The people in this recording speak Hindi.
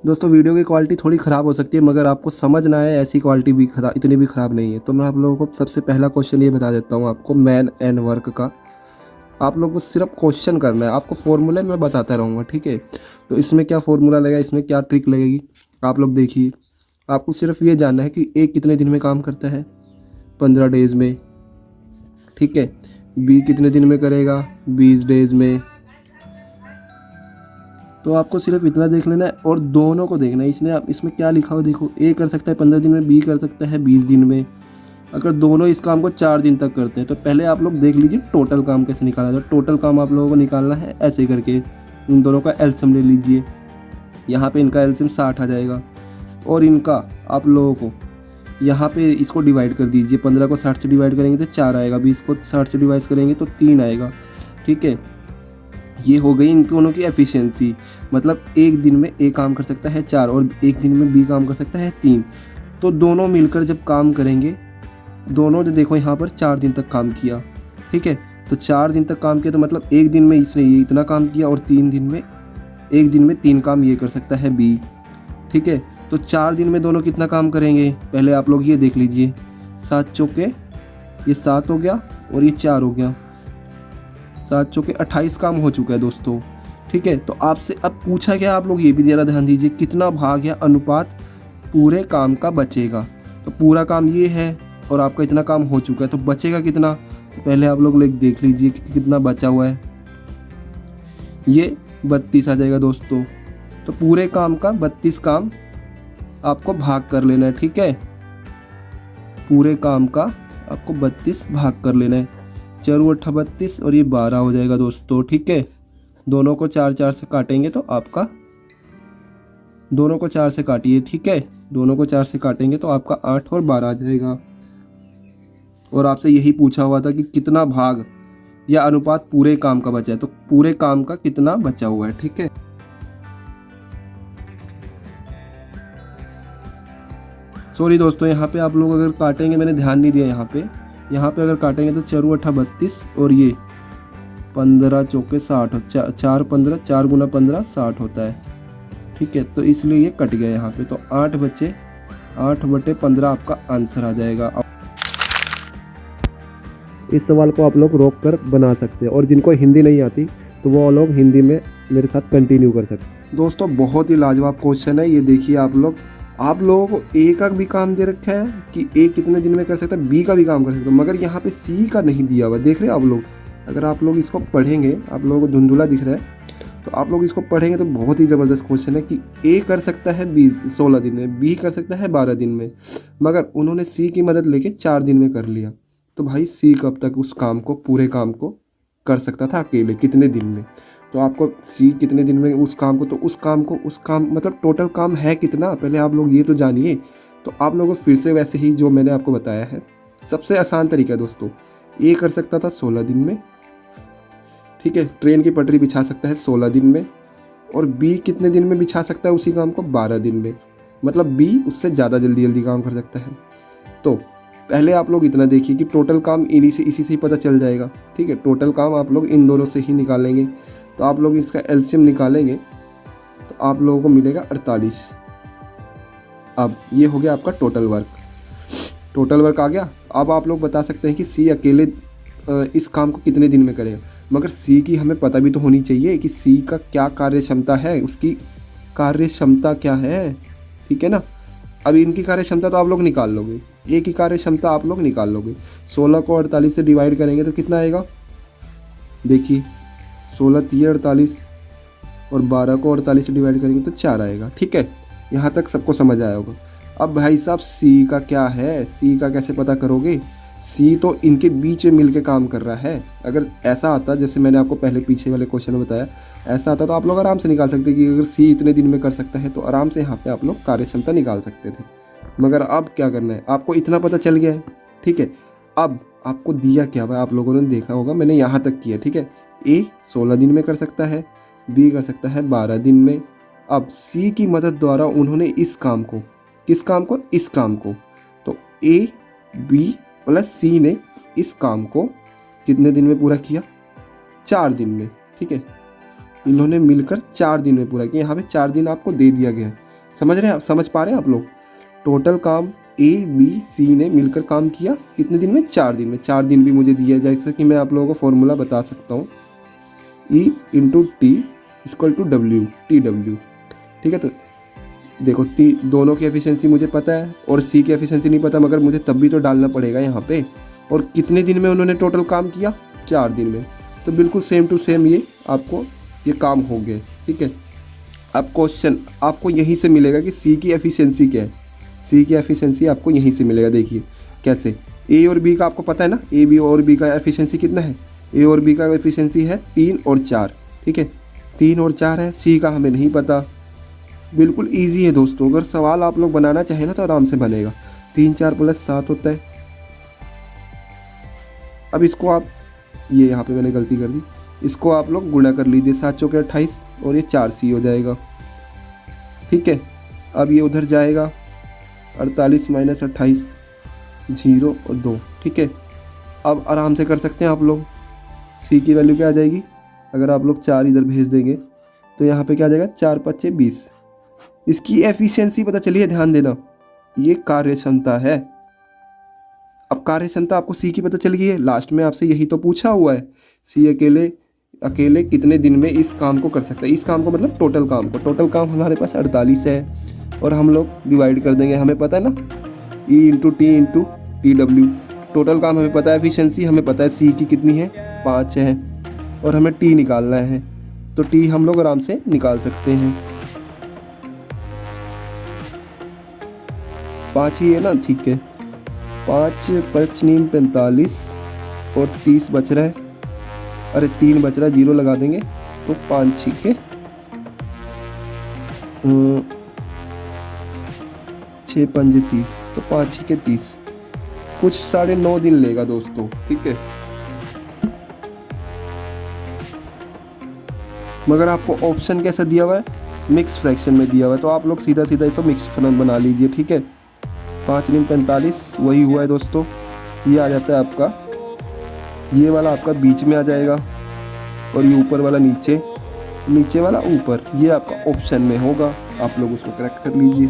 दोस्तों वीडियो की क्वालिटी थोड़ी ख़राब हो सकती है, मगर आपको समझ ना आए ऐसी क्वालिटी भी खराब, इतनी भी ख़राब नहीं है। तो मैं आप लोगों को सबसे पहला क्वेश्चन ये बता देता हूँ आपको, मैन एंड वर्क का। आप लोगों को सिर्फ क्वेश्चन करना है, आपको फॉर्मूला मैं बताता रहूँगा, ठीक है। तो इसमें क्या फॉर्मूला लगेगा, इसमें क्या ट्रिक लगेगी, आप लोग देखिए। आपको सिर्फ ये जानना है कि ए कितने दिन में काम करता है, 15 डेज़ में, ठीक है। बी कितने दिन में करेगा, 20 डेज़ में। तो आपको सिर्फ इतना देख लेना है और दोनों को देखना है। इसमें क्या लिखा हुआ देखो, ए कर सकता है 15 दिन में, बी कर सकता है 20 दिन में। अगर दोनों इस काम को 4 दिन तक करते हैं तो पहले आप लोग देख लीजिए टोटल काम कैसे निकाला जाए। टोटल काम आप लोगों को निकालना है ऐसे करके, इन दोनों का एलसीएम ले लीजिए। यहाँ पे इनका एलसीएम 60 आ जाएगा और इनका आप लोगों को यहाँ पे इसको डिवाइड कर दीजिए। 15 को 60 से डिवाइड करेंगे तो 4 आएगा, 20 को 60 से डिवाइड करेंगे तो 3 आएगा, ठीक है। ये हो गई इन दोनों की एफिशिएंसी। मतलब एक दिन में ए काम कर सकता है 4 और एक दिन में बी काम कर सकता है 3। तो दोनों मिलकर जब काम करेंगे, दोनों जो देखो यहाँ पर 4 दिन तक काम किया, ठीक है। तो 4 दिन तक काम किया तो मतलब एक दिन में इसने ये इतना काम किया और एक दिन में 3 काम ये कर सकता है बी, ठीक है। तो 4 दिन में दोनों कितना काम करेंगे, पहले आप लोग ये देख लीजिए। 7 चौके, ये 7 हो गया और ये 4 हो गया, 7 चौके 28 काम हो चुका है दोस्तों, ठीक है। तो आपसे अब पूछा गया, आप लोग ये भी ज़रा ध्यान दीजिए, कितना भाग या अनुपात पूरे काम का बचेगा। तो पूरा काम ये है और आपका इतना काम हो चुका है, तो बचेगा कितना, तो पहले आप लोग देख लीजिए कि कितना बचा हुआ है। ये 32 आ जाएगा दोस्तों। तो पूरे काम का 32 काम आपको भाग कर लेना है, ठीक है। पूरे काम का आपको 32 भाग कर लेना है। 4 8 32 और ये 12 हो जाएगा दोस्तों, ठीक है। दोनों को 4 4 से काटेंगे तो आपका, दोनों को 4 से काटिए, ठीक है। दोनों को 4 से काटेंगे तो आपका 8 और 12 आ जाएगा। और आपसे यही पूछा हुआ था कि कितना भाग या अनुपात पूरे काम का बचा है, तो पूरे काम का कितना बचा हुआ है, ठीक है। सॉरी दोस्तों, यहाँ पे आप लोग अगर काटेंगे, मैंने ध्यान नहीं दिया यहाँ पे अगर काटेंगे तो 4 8 32 और ये 15 चौके 60, 4 15, 4 गुना 15 60 होता है, ठीक है। तो इसलिए ये कट गया यहाँ पे, तो 8 बचे, 8/15 आपका आंसर आ जाएगा। इस सवाल को आप लोग रोक कर बना सकते हैं और जिनको हिंदी नहीं आती तो वो लोग हिंदी में मेरे साथ कंटिन्यू कर सकते हैं। दोस्तों बहुत ही लाजवाब क्वेश्चन है ये, देखिए आप लोगों को ए का भी काम दे रखा है कि ए कितने दिन में कर सकता है, बी का भी काम कर सकता है, मगर यहाँ पे सी का नहीं दिया हुआ, देख रहे हैं आप लोग। अगर आप लोग इसको पढ़ेंगे, आप लोगों को धुंधुला दिख रहा है, तो आप लोग इसको पढ़ेंगे तो बहुत ही ज़बरदस्त क्वेश्चन है कि ए कर सकता है 16 दिन में, बी कर सकता है 12 दिन में, मगर उन्होंने सी की मदद लेके 4 दिन में कर लिया। तो भाई सी कब तक उस काम को, पूरे काम को कर सकता था अकेले, कितने दिन में। तो आपको सी कितने दिन में उस काम को, तो उस काम मतलब टोटल काम है कितना, पहले आप लोग ये तो जानिए। तो आप लोगों को फिर से वैसे ही जो मैंने आपको बताया है, सबसे आसान तरीका दोस्तों, ए कर सकता था 16 दिन में, ठीक है। ट्रेन की पटरी बिछा सकता है 16 दिन में, और बी कितने दिन में बिछा सकता है उसी काम को, 12 दिन में। मतलब बी उससे ज़्यादा जल्दी जल्दी काम कर सकता है। तो पहले आप लोग इतना देखिए कि टोटल काम इसी से ही पता चल जाएगा, ठीक है। टोटल काम आप लोग इन दोनों से ही निकालेंगे। तो आप लोग इसका एलसीएम निकालेंगे तो आप लोगों को मिलेगा 48। अब ये हो गया आपका टोटल वर्क आ गया। अब आप लोग बता सकते हैं कि सी अकेले इस काम को कितने दिन में करेगा, मगर सी की हमें पता भी तो होनी चाहिए कि सी का क्या कार्य क्षमता है, उसकी कार्य क्षमता क्या है, ठीक है ना। अब इनकी कार्य क्षमता तो आप लोग निकाल लोगे, ए की कार्य क्षमता आप लोग निकाल लोगे। 16 को 48 से डिवाइड करेंगे तो कितना आएगा, देखिए 16 3 48 और 12 को 48 से डिवाइड करेंगे तो 4 आएगा, ठीक है। यहाँ तक सबको समझ आया होगा। अब भाई साहब सी का क्या है, सी का कैसे पता करोगे, सी तो इनके बीच में मिल के काम कर रहा है। अगर ऐसा आता, जैसे मैंने आपको पहले पीछे वाले क्वेश्चन में बताया, ऐसा आता तो आप लोग आराम से निकाल सकते कि अगर सी इतने दिन में कर सकता है तो आराम से यहाँ पे आप लोग कार्य क्षमता निकाल सकते थे। मगर अब क्या करना है, आपको इतना पता चल गया है, ठीक है। अब आपको दिया क्या हुआ, आप लोगों ने देखा होगा, मैंने यहाँ तक किया, ठीक है। ए 16 दिन में कर सकता है, बी कर सकता है 12 दिन में। अब सी की मदद द्वारा उन्होंने इस काम को, किस काम को, इस काम को, तो ए बी प्लस सी ने इस काम को कितने दिन में पूरा किया, 4 दिन में, ठीक है। इन्होंने मिलकर 4 दिन में पूरा किया। यहाँ पे 4 दिन आपको दे दिया गया है, समझ रहे हैं आप, समझ पा रहे हैं आप लोग? टोटल काम ए बी सी ने मिलकर काम किया कितने दिन में? 4 दिन में। 4 दिन भी मुझे दिया जाए, जैसे कि मैं आप लोगों को फॉर्मूला बता सकता हूँ, E into T equal to W, T W. ठीक है, तो देखो दोनों की एफिशिएंसी मुझे पता है और सी की एफिशिएंसी नहीं पता, मगर मुझे तब भी तो डालना पड़ेगा यहाँ पे। और कितने दिन में उन्होंने टोटल काम किया? 4 दिन में। तो बिल्कुल सेम टू सेम ये आपको ये काम हो गए। ठीक है, अब क्वेश्चन आपको यहीं से मिलेगा कि सी की एफिशिएंसी क्या है। सी की एफिशिएंसी आपको यहीं से मिलेगा। देखिए कैसे, ए और बी का आपको पता है ना, ए बी और बी का एफिशिएंसी कितना है? ए और बी का एफिशिएंसी है 3 और 4। ठीक है, 3 और 4 है। सी का हमें नहीं पता। बिल्कुल ईजी है दोस्तों, अगर सवाल आप लोग बनाना चाहें ना तो आराम से बनेगा। 3 4 + 7 होता है। अब इसको आप, ये यहाँ पे मैंने गलती कर दी, इसको आप लोग गुणा कर लीजिए, 7 चौके 28 और ये 4C हो जाएगा। ठीक है, अब ये उधर जाएगा, 48 - 28 0 और 2। ठीक है, अब आराम से कर सकते हैं आप लोग। सी की वैल्यू क्या आ जाएगी? अगर आप लोग 4 इधर भेज देंगे तो यहाँ पे क्या आ जाएगा? 4 × 5 = 20। इसकी एफिशिएंसी पता चलिए, ध्यान देना, ये कार्य क्षमता है। अब कार्य क्षमता आपको सी की पता चल गई है, लास्ट में आपसे यही तो पूछा हुआ है, सी अकेले कितने दिन में इस काम को कर सकता है। इस काम को मतलब टोटल काम को। टोटल काम हमारे पास 48 है और हम लोग डिवाइड कर देंगे, हमें पता है ना, E into T into T W. Total काम हमें पता है, एफिशिएंसी हमें पता है सी की कितनी है, 5 है, और हमें टी निकालना है, तो टी हम लोग आराम से निकाल सकते हैं। 5 ही है ना, ठीक है। 5 × 5 = 45 और 30 बच रहा है, अरे 3 बच रहा है, 0 लगा देंगे तो 5 × 6 = 6 × 5 = 30, तो 5 × 6 = 30। कुछ 9.5 दिन लेगा दोस्तों। ठीक है, मगर आपको ऑप्शन कैसा दिया हुआ है? मिक्स फ्रैक्शन में दिया हुआ है, तो आप लोग सीधा सीधा इसको मिक्स फ्रैक्शन बना लीजिए। ठीक है, 5 × 45 वही हुआ है दोस्तों। ये आ जाता है आपका, ये वाला आपका बीच में आ जाएगा और ये ऊपर वाला नीचे, नीचे वाला ऊपर, ये आपका ऑप्शन में होगा, आप लोग उसको करेक्ट कर लीजिए।